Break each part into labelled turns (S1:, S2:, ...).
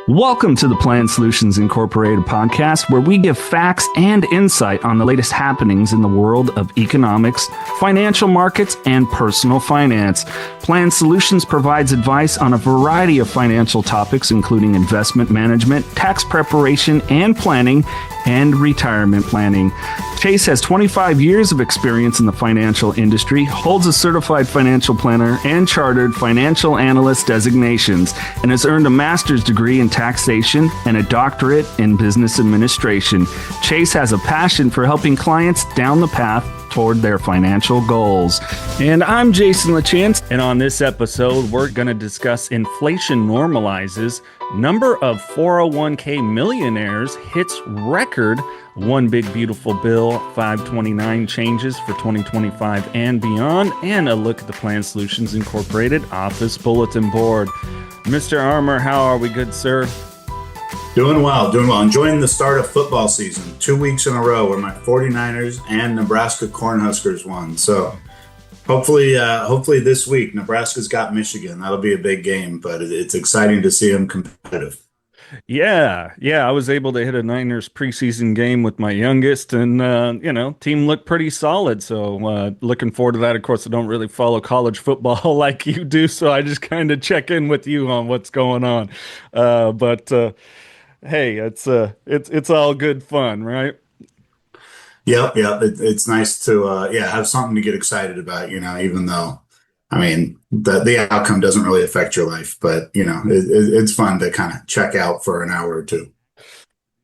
S1: Welcome to the Plan Solutions Incorporated podcast, where we give facts and insight on the latest happenings in the world of economics, financial markets, and personal finance. Plan Solutions provides advice on a variety of financial topics, including investment management, tax preparation and planning, and retirement planning. Chase has 25 years of experience in the financial industry, holds a certified financial planner and chartered financial analyst designations, and has earned a master's degree in taxation and a doctorate in business administration. Chase has a passion for helping clients down the path toward their financial goals. And I'm Jason LaChance, and on this episode, we're going to discuss inflation normalizes, number of 401k millionaires hits record, one big beautiful bill, 529 changes for 2025 and beyond, and a look at the Plan Solutions Incorporated Office Bulletin Board. Mr. Armour, how are we, good sir?
S2: Doing well. Enjoying the start of football season. 2 weeks in a row where my 49ers and Nebraska Cornhuskers won. So hopefully this week, Nebraska's got Michigan. That'll be a big game, but it's exciting to see them competitive.
S1: Yeah. I was able to hit a Niners preseason game with my youngest, and team looked pretty solid. So looking forward to that. Of course, I don't really follow college football like you do, so I just kind of check in with you on what's going on. But hey, it's all good fun, right?
S2: Yep. It's nice to have something to get excited about. Even though, I mean, the outcome doesn't really affect your life, but it's fun to kind of check out for an hour or two.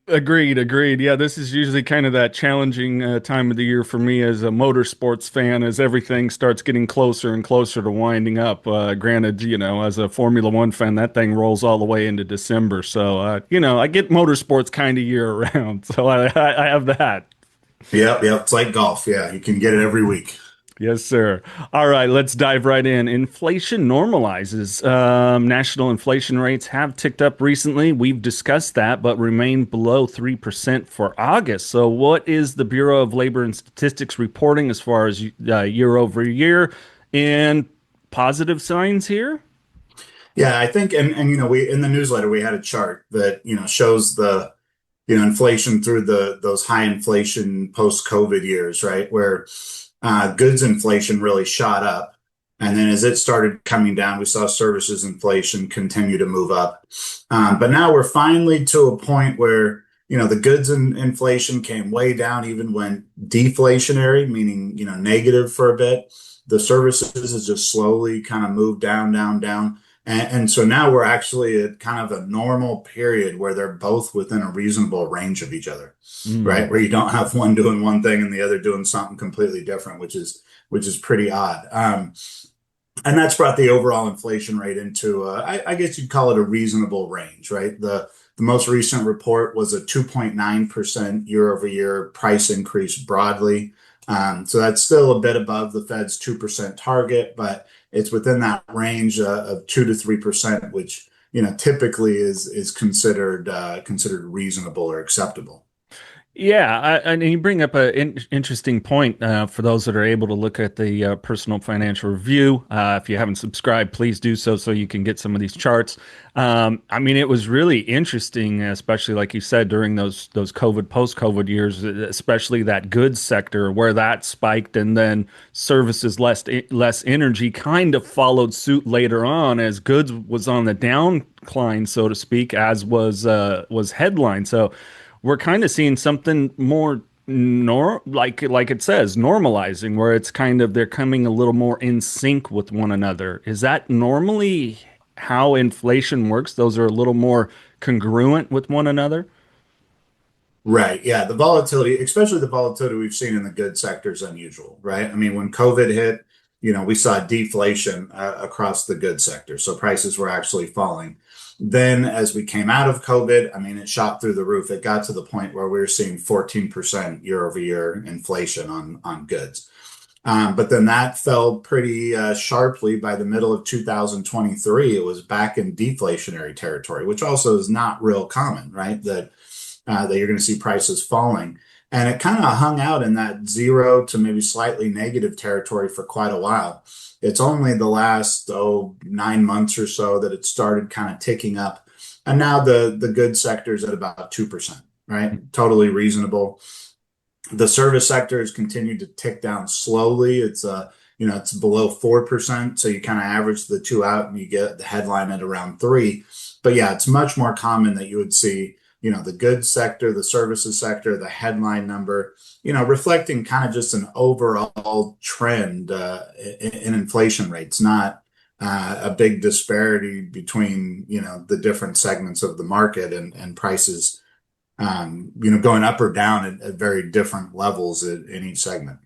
S1: Agreed. Yeah, this is usually kind of that challenging time of the year for me as a motorsports fan, as everything starts getting closer and closer to winding up. Granted, as a Formula One fan, that thing rolls all the way into December. So, I get motorsports kind of year round. So I have that.
S2: Yep. It's like golf. Yeah, you can get it every week.
S1: Yes, sir. All right, let's dive right in. Inflation normalizes. National inflation rates have ticked up recently. We've discussed that, but remain below 3% for August. So what is the Bureau of Labor and Statistics reporting as far as year over year, and positive signs here?
S2: Yeah, I think, and we in the newsletter, we had a chart that, shows the, inflation through those high inflation post-COVID years, right? Where goods inflation really shot up. And then as it started coming down, we saw services inflation continue to move up. But now we're finally to a point where, the goods inflation came way down, even went deflationary, meaning, negative for a bit. The services has just slowly kind of moved down. And so now we're actually at kind of a normal period where they're both within a reasonable range of each other, right? Where you don't have one doing one thing and the other doing something completely different, which is pretty odd. And that's brought the overall inflation rate into, I guess you'd call it a reasonable range, right? The most recent report was a 2.9% year over year price increase broadly. So that's still a bit above the Fed's 2% target, but it's within that range of 2 to 3%, which typically is considered reasonable or acceptable.
S1: Yeah, and you bring up an interesting point for those that are able to look at the personal financial review. If you haven't subscribed, please do so you can get some of these charts. It was really interesting, especially like you said, during those COVID, post-COVID years, especially that goods sector where that spiked, and then services, less energy kind of followed suit later on as goods was on the downcline, so to speak, as was headline. So we're kind of seeing something more like it says, normalizing, where it's kind of they're coming a little more in sync with one another. Is that normally how inflation works? Those are a little more congruent with one another?
S2: Right. Yeah. The volatility, especially the volatility we've seen in the goods sector, is unusual, right? I mean, when COVID hit, we saw deflation across the goods sector. So prices were actually falling. Then as we came out of COVID, it shot through the roof. It got to the point where we were seeing 14% year over year inflation on goods. But then that fell pretty sharply by the middle of 2023. It was back in deflationary territory, which also is not real common, right? That you're going to see prices falling. And it kind of hung out in that 0 to maybe slightly negative territory for quite a while. It's only the last 9 months or so that it started kind of ticking up And now the goods sector is at about 2%, right? Totally reasonable. The service sector has continued to tick down slowly. It's below 4%. So you kind of average the two out and you get the headline at around 3. But yeah, it's much more common that you would see, the goods sector, the services sector, the headline number, reflecting kind of just an overall trend in inflation rates, not a big disparity between, the different segments of the market and prices going up or down at very different levels in each segment.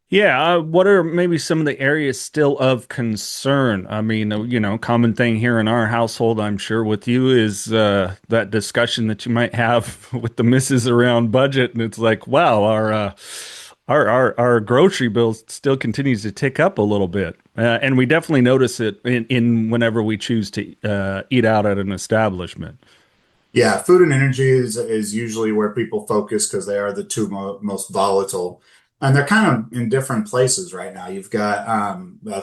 S1: Yeah, what are maybe some of the areas still of concern? I mean, common thing here in our household, I'm sure with you, is that discussion that you might have with the missus around budget, and it's like, wow, our grocery bill still continues to tick up a little bit, and we definitely notice it in whenever we choose to eat out at an establishment.
S2: Yeah, food and energy is usually where people focus because they are the two most volatile, and they're kind of in different places right now. You've got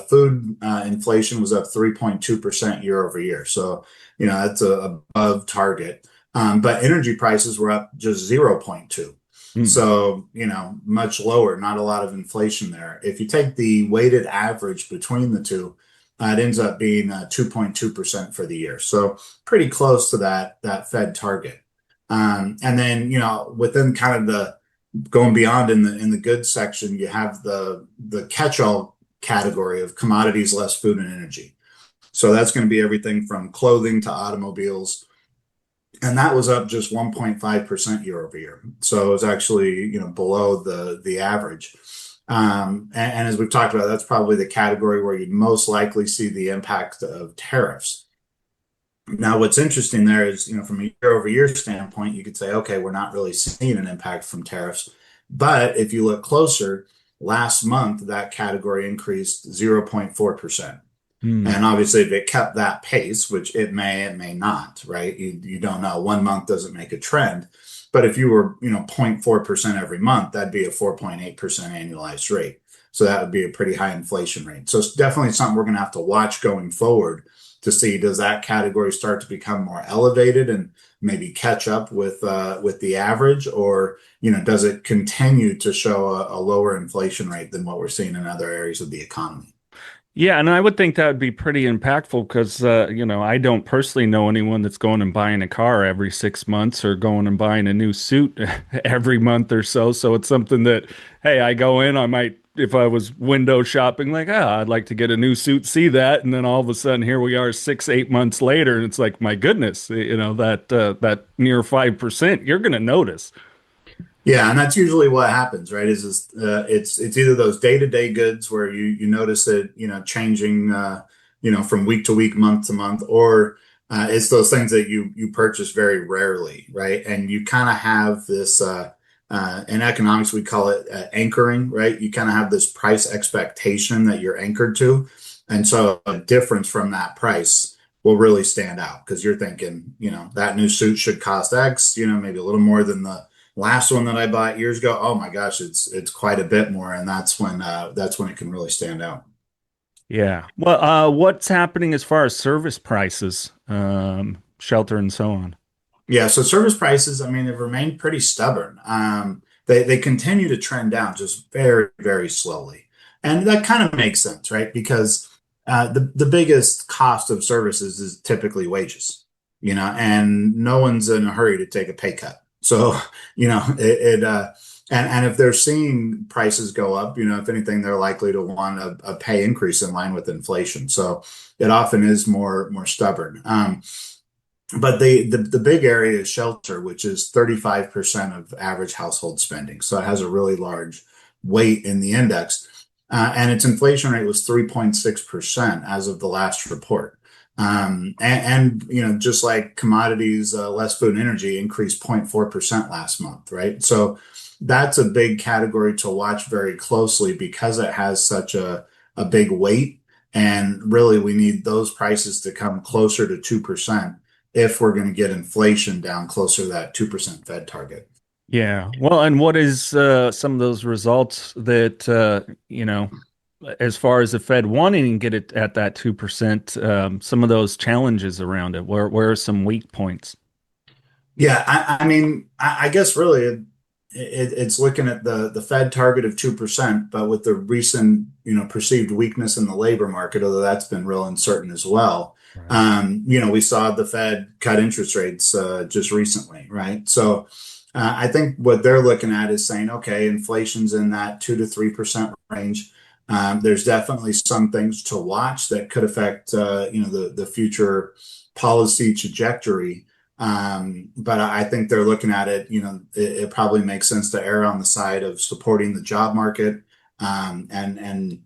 S2: food inflation was up 3.2% year over year, so that's above target. But energy prices were up just 0.2.
S1: Hmm.
S2: So, much lower, not a lot of inflation there. If you take the weighted average between the two, it ends up being 2.2% for the year. So pretty close to that Fed target. And then, within kind of the going beyond in the goods section, you have the catch-all category of commodities less food and energy. So that's going to be everything from clothing to automobiles. And that was up just 1.5% year over year. So it was actually, below the average. And as we've talked about, that's probably the category where you'd most likely see the impact of tariffs. Now, what's interesting there is, from a year over year standpoint, you could say, okay, we're not really seeing an impact from tariffs. But if you look closer, last month, that category increased 0.4%.
S1: Hmm.
S2: And obviously, if it kept that pace, which it may not, right? You don't know. One month doesn't make a trend. But if you were, 0.4% every month, that'd be a 4.8% annualized rate. So that would be a pretty high inflation rate. So it's definitely something we're going to have to watch going forward to see, does that category start to become more elevated and maybe catch up with the average, or does it continue to show a lower inflation rate than what we're seeing in other areas of the economy?
S1: Yeah, and I would think that would be pretty impactful because, I don't personally know anyone that's going and buying a car every 6 months or going and buying a new suit every month or so. So it's something that, hey, I go in, I might, if I was window shopping, like, I'd like to get a new suit, see that. And then all of a sudden, here we are 6, 8 months later. And it's like, my goodness, that near 5%, you're going to notice.
S2: Yeah, and that's usually what happens, right? It's either those day-to-day goods where you notice it, changing, from week to week, month to month, or it's those things that you purchase very rarely, right? And you kind of have this in economics we call it anchoring, right? You kind of have this price expectation that you're anchored to, and so a difference from that price will really stand out because you're thinking, that new suit should cost X, maybe a little more than the last one that I bought years ago. Oh my gosh, it's quite a bit more, and that's when it can really stand out.
S1: Yeah. Well, what's happening as far as service prices, shelter and so on?
S2: Yeah, so service prices, I mean, they've remained pretty stubborn. They continue to trend down just very, very slowly. And that kind of makes sense, right? Because the biggest cost of services is typically wages, and no one's in a hurry to take a pay cut. So, and if they're seeing prices go up, if anything, they're likely to want a pay increase in line with inflation. So it often is more stubborn. But the big area is shelter, which is 35% of average household spending. So it has a really large weight in the index. And its inflation rate was 3.6% as of the last report. Just like commodities, less food and energy increased 0.4% last month, right? So that's a big category to watch very closely because it has such a big weight. And really, we need those prices to come closer to 2% if we're going to get inflation down closer to that 2% Fed target.
S1: Yeah. Well, and what is some of those results that as far as the Fed wanting to get it at that 2%, some of those challenges around it? Where are some weak points?
S2: Yeah, I mean, I guess really it's looking at the Fed target of 2%, but with the recent, perceived weakness in the labor market, although that's been real uncertain as well.
S1: Right.
S2: We saw the Fed cut interest rates just recently, right? So I think what they're looking at is saying, okay, inflation's in that 2 to 3% range. There's definitely some things to watch that could affect, the future policy trajectory. But I think they're looking at it, it probably makes sense to err on the side of supporting the job market, and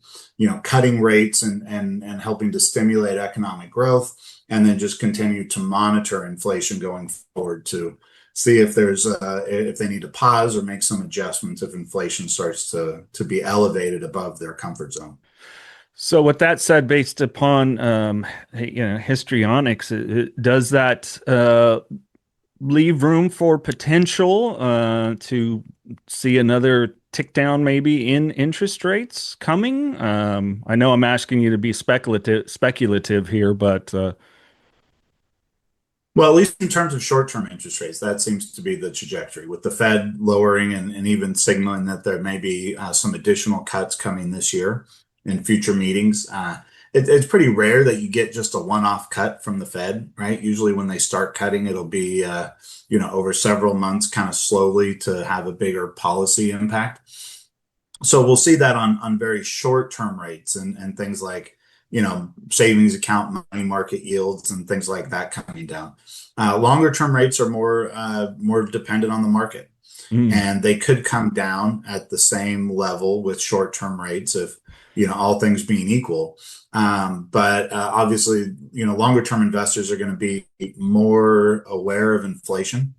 S2: cutting rates and helping to stimulate economic growth, and then just continue to monitor inflation going forward to see if they need to pause or make some adjustments if inflation starts to be elevated above their comfort zone.
S1: So, with that said, based upon histrionics, does that leave room for potential to see another tick down maybe in interest rates coming? I know I'm asking you to be speculative here, but
S2: Well, at least in terms of short-term interest rates, that seems to be the trajectory, with the Fed lowering and even signaling that there may be some additional cuts coming this year in future meetings. It's pretty rare that you get just a one-off cut from the Fed, right? Usually when they start cutting, it'll be, over several months, kind of slowly to have a bigger policy impact. So we'll see that on very short-term rates and things like, savings account money market yields and things like that coming down. Longer term rates are more dependent on the market,
S1: mm,
S2: and they could come down at the same level with short-term rates if, all things being equal. But obviously, longer term investors are going to be more aware of inflation,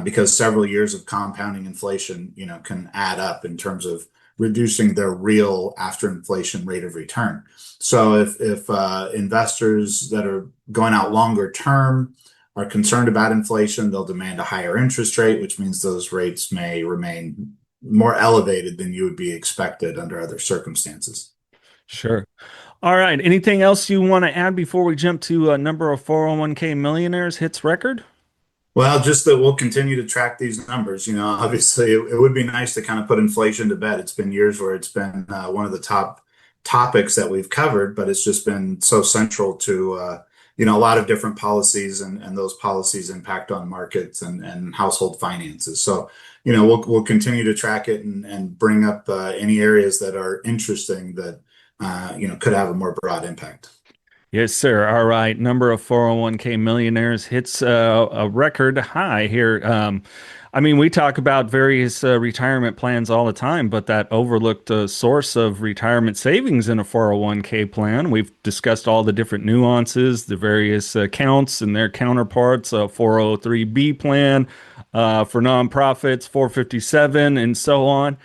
S2: because several years of compounding inflation, can add up in terms of reducing their real after inflation rate of return. So if investors that are going out longer term are concerned about inflation, they'll demand a higher interest rate, which means those rates may remain more elevated than you would be expected under other circumstances.
S1: sure. All right. Anything else you want to add before we jump to a number of 401k millionaires hits record?
S2: Well, just that we'll continue to track these numbers. Obviously, it would be nice to kind of put inflation to bed. It's been years where it's been one of the top topics that we've covered, but it's just been so central to a lot of different policies, and those policies impact on markets and household finances. So, we'll continue to track it and bring up any areas that are interesting that could have a more broad impact.
S1: Yes, sir. All right. Number of 401k millionaires hits a record high here. I mean, we talk about various retirement plans all the time, but that overlooked source of retirement savings in a 401k plan. We've discussed all the different nuances, the various accounts and their counterparts, 403B plan for nonprofits, 457, and so on.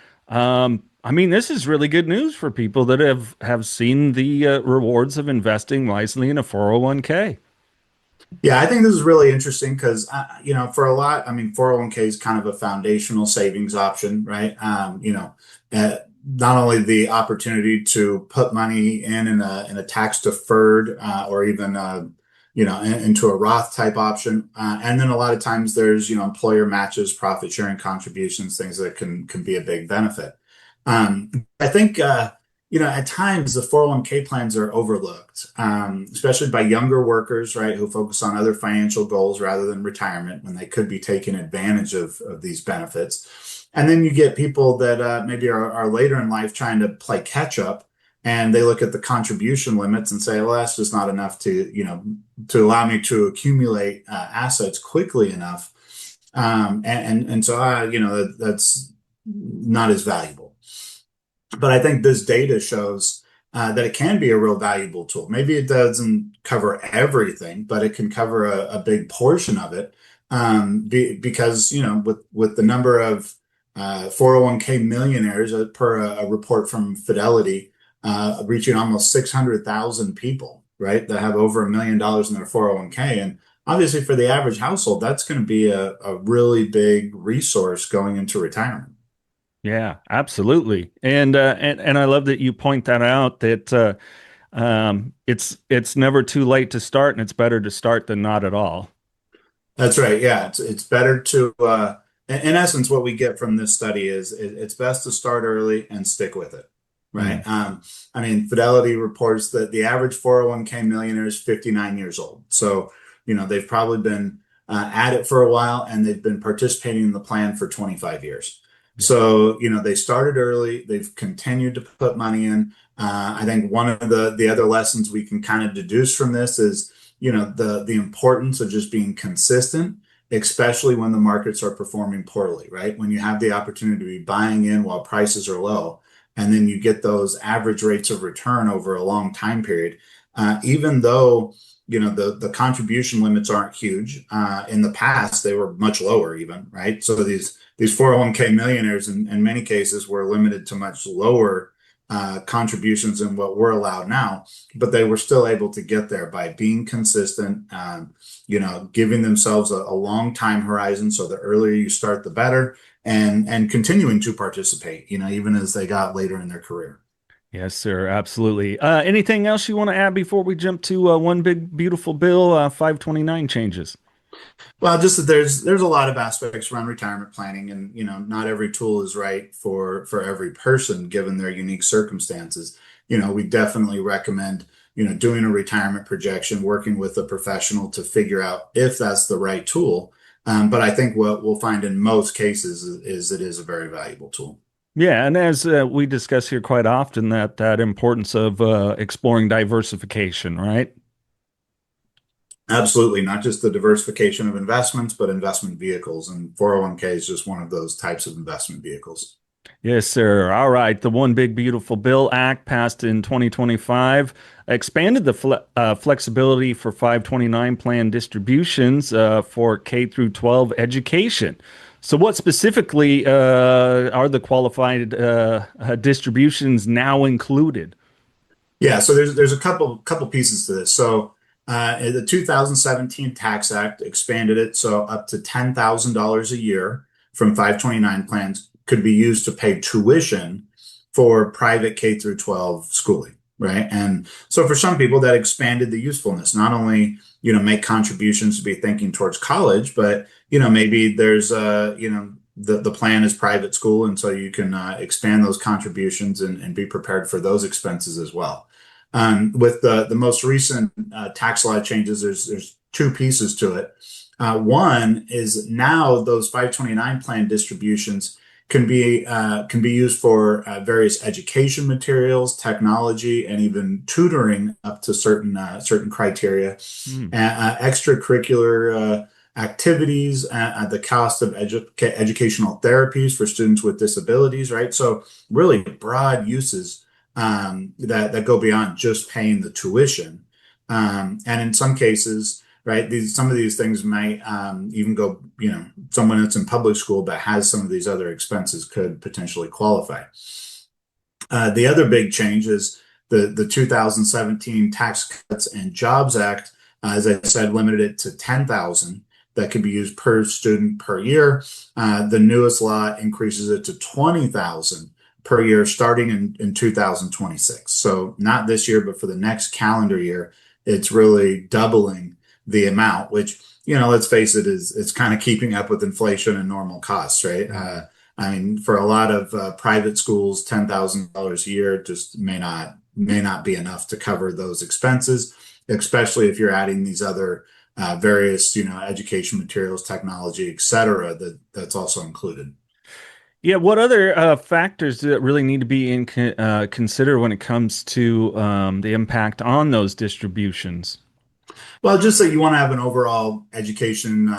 S1: I mean, this is really good news for people that have seen the rewards of investing wisely in a 401k.
S2: Yeah, I think this is really interesting because, for a lot, I mean, 401k is kind of a foundational savings option, right? Not only the opportunity to put money in a tax deferred, or even, into a Roth type option. And then a lot of times there's, employer matches, profit sharing contributions, things that can be a big benefit. I think, at times the 401k plans are overlooked, especially by younger workers, right, who focus on other financial goals rather than retirement when they could be taking advantage of these benefits. And then you get people that maybe are later in life trying to play catch up, and they look at the contribution limits and say, well, that's just not enough to allow me to accumulate assets quickly enough. And so, that's not as valuable. But I think this data shows that it can be a real valuable tool. Maybe it doesn't cover everything, but it can cover a big portion of it, because with the number of 401k millionaires, per a report from Fidelity, reaching almost 600,000 people, right, that have over $1 million in their 401k. And obviously for the average household, that's going to be a really big resource going into retirement.
S1: Yeah, absolutely. And I love that you point that out that it's never too late to start, and it's better to start than not at all.
S2: That's right. Yeah, it's better to in essence what we get from this study is it's best to start early and stick with it.
S1: Mm.
S2: Right. I mean, Fidelity reports that the average 401k millionaire is 59 years old. So, they've probably been at it for a while and they've been participating in the plan for 25 years.
S1: Yeah.
S2: So, they started early, they've continued to put money in. I think one of the other lessons we can kind of deduce from this is the importance of just being consistent, especially when the markets are performing poorly, right? When you have the opportunity to be buying in while prices are low, and then you get those average rates of return over a long time period, even though the contribution limits aren't huge. In the past, they were much lower, even, right? So these 401k millionaires in many cases were limited to much lower contributions than what we're allowed now, but they were still able to get there by being consistent, giving themselves a long time horizon. So the earlier you start, the better, and continuing to participate, even as they got later in their career.
S1: Yes, sir. Absolutely. Anything else you want to add before we jump to one big beautiful bill, 529 changes?
S2: Well, just that there's a lot of aspects around retirement planning, and not every tool is right for every person given their unique circumstances. We definitely recommend doing a retirement projection, working with a professional to figure out if that's the right tool. But I think what we'll find in most cases is it is a very valuable tool.
S1: Yeah, and as we discuss here quite often, that importance of exploring diversification, right?
S2: Absolutely, not just the diversification of investments, but investment vehicles, and 401k is just one of those types of investment vehicles.
S1: Yes, sir. All right. The One Big Beautiful Bill Act passed in 2025 expanded the flexibility for 529 plan distributions for K through 12 education. So, what specifically are the qualified distributions now included?
S2: Yeah, so there's a couple pieces to this. So the 2017 Tax Act expanded it so up to $10,000 a year from 529 plans could be used to pay tuition for private K through 12 schooling, right? And so for some people that expanded the usefulness, not only make contributions to be thinking towards college, but maybe there's the plan is private school, and so you can expand those contributions and be prepared for those expenses as well. With the most recent tax law changes, there's two pieces to it. One is now those 529 plan distributions can be used for various education materials, technology, and even tutoring up to certain criteria,
S1: Hmm.
S2: extracurricular activities, the cost of educational therapies for students with disabilities, right? So really broad uses that go beyond just paying the tuition. And in some cases, right, some of these things might even go, someone that's in public school but has some of these other expenses could potentially qualify. The other big change is the 2017 Tax Cuts and Jobs Act, as I said, limited it to 10,000 that could be used per student per year. The newest law increases it to 20,000 per year starting in 2026. So not this year, but for the next calendar year, it's really doubling the amount, which, let's face it, is it's kind of keeping up with inflation and normal costs, right? I mean, for a lot of private schools, $10,000 a year just may not be enough to cover those expenses, especially if you're adding these other various, education materials, technology, et cetera, that's also included.
S1: Yeah, what other factors that really need to be considered when it comes to the impact on those distributions?
S2: Well, just that you want to have an overall education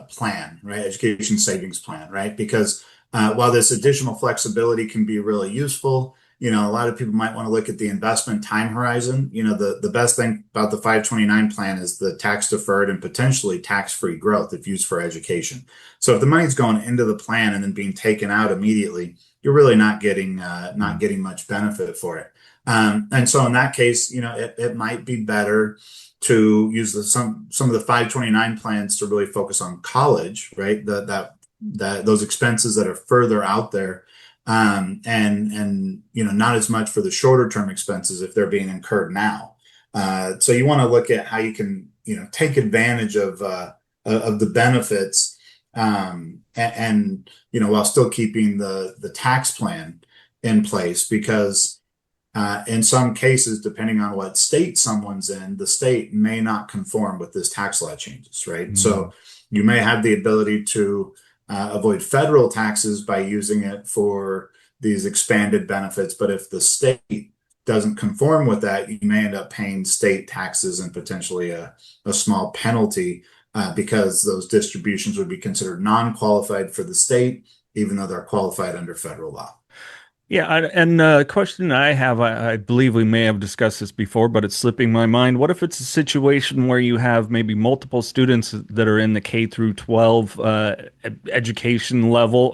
S2: plan, right? Education savings plan, right? Because while this additional flexibility can be really useful, a lot of people might want to look at the investment time horizon. The best thing about the 529 plan is the tax deferred and potentially tax-free growth if used for education. So if the money's going into the plan and then being taken out immediately, you're really not getting much benefit for it. And so in that case, it might be better to use some of the 529 plans to really focus on college, right? That those expenses that are further out there, and not as much for the shorter term expenses if they're being incurred now. So you want to look at how you can take advantage of the benefits, while still keeping the tax plan in place, because in some cases, depending on what state someone's in, the state may not conform with this tax law changes, right?
S1: Mm.
S2: So you may have the ability to avoid federal taxes by using it for these expanded benefits, but if the state doesn't conform with that, you may end up paying state taxes and potentially a small penalty, because those distributions would be considered non-qualified for the state, even though they're qualified under federal law.
S1: Yeah, and a question I have, I believe we may have discussed this before, but it's slipping my mind. What if it's a situation where you have maybe multiple students that are in the K through 12 education level?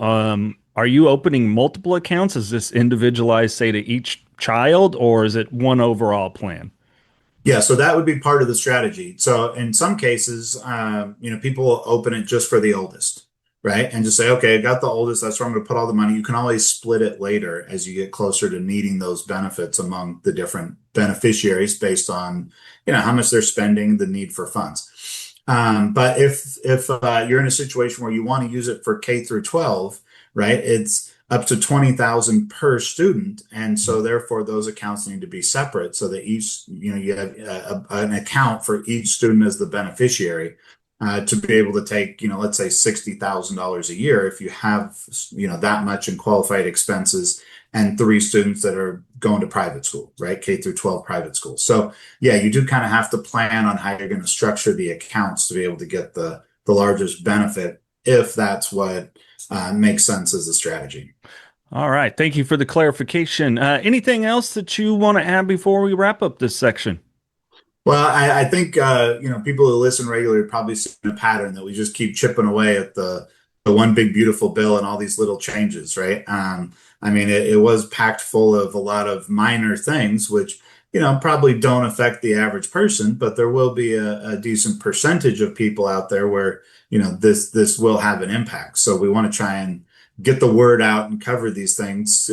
S1: Are you opening multiple accounts? Is this individualized, say, to each child, or is it one overall plan?
S2: Yeah, so that would be part of the strategy. So in some cases, people will open it just for the oldest, right? And just say, okay, I got the oldest, that's where I'm going to put all the money. You can always split it later as you get closer to needing those benefits among the different beneficiaries based on, how much they're spending, the need for funds. But if you're in a situation where you want to use it for K through 12, right? It's up to 20,000 per student, and so therefore those accounts need to be separate so that each you have an account for each student as the beneficiary, to be able to take let's say $60,000 a year if you have that much in qualified expenses and three students that are going to private school, right? K through 12 private school. So yeah, you do kind of have to plan on how you're going to structure the accounts to be able to get the largest benefit, if that's what makes sense as a strategy.
S1: All right. Thank you for the clarification. Anything else that you want to add before we wrap up this section?
S2: Well, I think people who listen regularly probably see a pattern that we just keep chipping away at the one big beautiful bill and all these little changes, right? I mean, it was packed full of a lot of minor things, which probably don't affect the average person, but there will be a decent percentage of people out there where this will have an impact. So we want to try and get the word out and cover these things.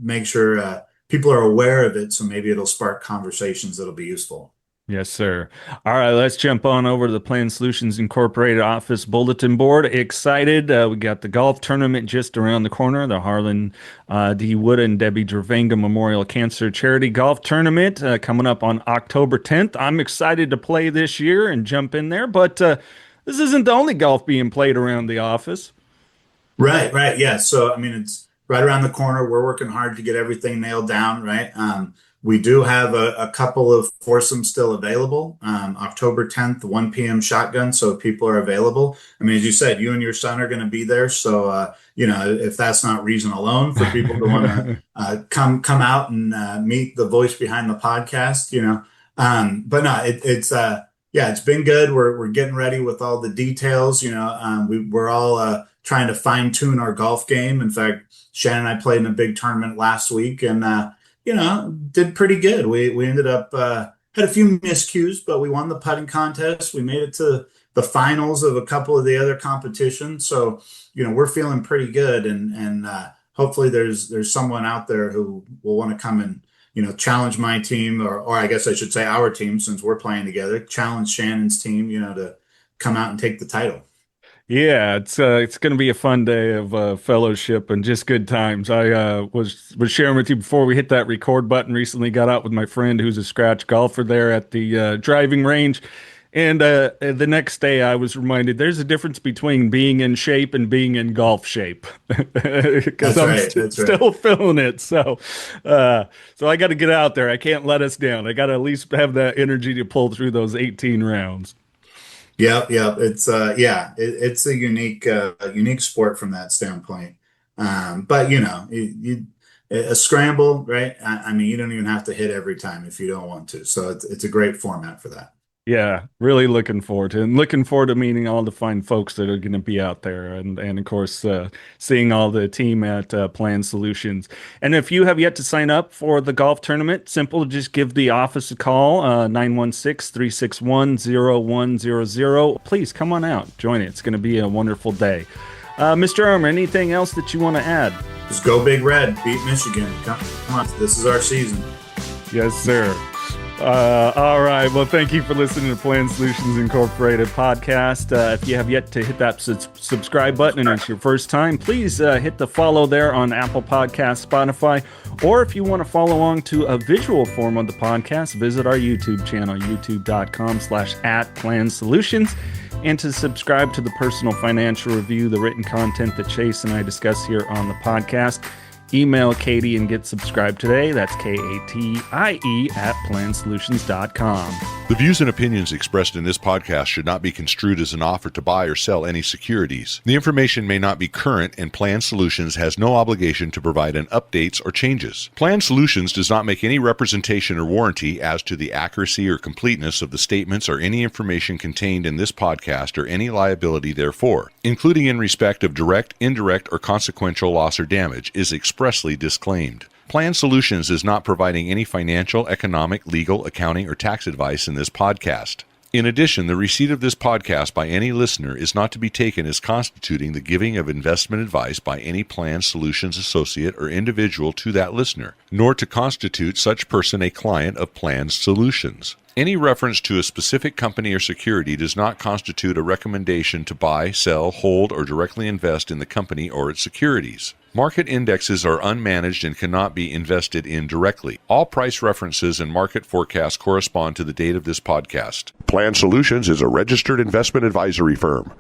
S2: Make sure people are aware of it, so maybe it'll spark conversations that'll be useful.
S1: Yes, sir. All right, let's jump on over to the Plan Solutions Incorporated office bulletin board. Excited. We got the golf tournament just around the corner, the Harlan D. Wood and Debbie Dravanga Memorial Cancer Charity Golf Tournament coming up on October 10th. I'm excited to play this year and jump in there, but this isn't the only golf being played around the office.
S2: Right, right. Yeah. So, I mean, it's right around the corner. We're working hard to get everything nailed down, right? We do have a couple of foursomes still available. October 10th, 1 p.m. shotgun. So if people are available, I mean, as you said, you and your son are going to be there. So, if that's not reason alone for people to want to come out and meet the voice behind the podcast, but no, yeah, it's been good. We're getting ready with all the details. We're all trying to fine tune our golf game. In fact, Shannon and I played in a big tournament last week, and did pretty good. We ended up had a few miscues, but we won the putting contest. We made it to the finals of a couple of the other competitions. So we're feeling pretty good, and hopefully there's someone out there who will want to come and challenge my team, or I guess I should say our team, since we're playing together, challenge Shannon's team, to come out and take the title.
S1: Yeah, it's going to be a fun day of fellowship and just good times. I was sharing with you before we hit that record button. Recently, got out with my friend who's a scratch golfer there at the driving range, and the next day I was reminded there's a difference between being in shape and being in golf shape because
S2: That's
S1: I'm
S2: right. That's right.
S1: still feeling it. So I got to get out there. I can't let us down. I got to at least have that energy to pull through those 18 rounds.
S2: Yeah, yeah. It's a unique sport from that standpoint. But a scramble, right? I mean, you don't even have to hit every time if you don't want to. So it's a great format for that.
S1: Yeah, really looking forward to it. And looking forward to meeting all the fine folks that are going to be out there, and of course seeing all the team at Plan Solutions. And if you have yet to sign up for the golf tournament, simple, just give the office a call, 916-361-0100. Please come on out, join it. It's going to be a wonderful day. Mr. Armour, anything else that you want to add?
S2: Just go Big Red, beat Michigan. Come on, this is our season.
S1: Yes, sir. All right. Well, thank you for listening to Plan Solutions Incorporated podcast. If you have yet to hit that subscribe button and it's your first time, please hit the follow there on Apple Podcasts, Spotify, or if you want to follow along to a visual form of the podcast, visit our YouTube channel, youtube.com/@plansolutions. And to subscribe to the personal financial review, the written content that Chase and I discuss here on the podcast, email Katie and get subscribed today. That's KATIE @plansolutions.com.
S3: The views and opinions expressed in this podcast should not be construed as an offer to buy or sell any securities. The information may not be current, and Plan Solutions has no obligation to provide an updates or changes. Plan Solutions does not make any representation or warranty as to the accuracy or completeness of the statements or any information contained in this podcast or any liability therefore, including in respect of direct, indirect, or consequential loss or damage, is expressly disclaimed. Plan Solutions is not providing any financial, economic, legal, accounting, or tax advice in this podcast. In addition, the receipt of this podcast by any listener is not to be taken as constituting the giving of investment advice by any Plan Solutions associate or individual to that listener, nor to constitute such person a client of Plan Solutions. Any reference to a specific company or security does not constitute a recommendation to buy, sell, hold, or directly invest in the company or its securities. Market indexes are unmanaged and cannot be invested in directly. All price references and market forecasts correspond to the date of this podcast.
S4: Plan Solutions is a registered investment advisory firm.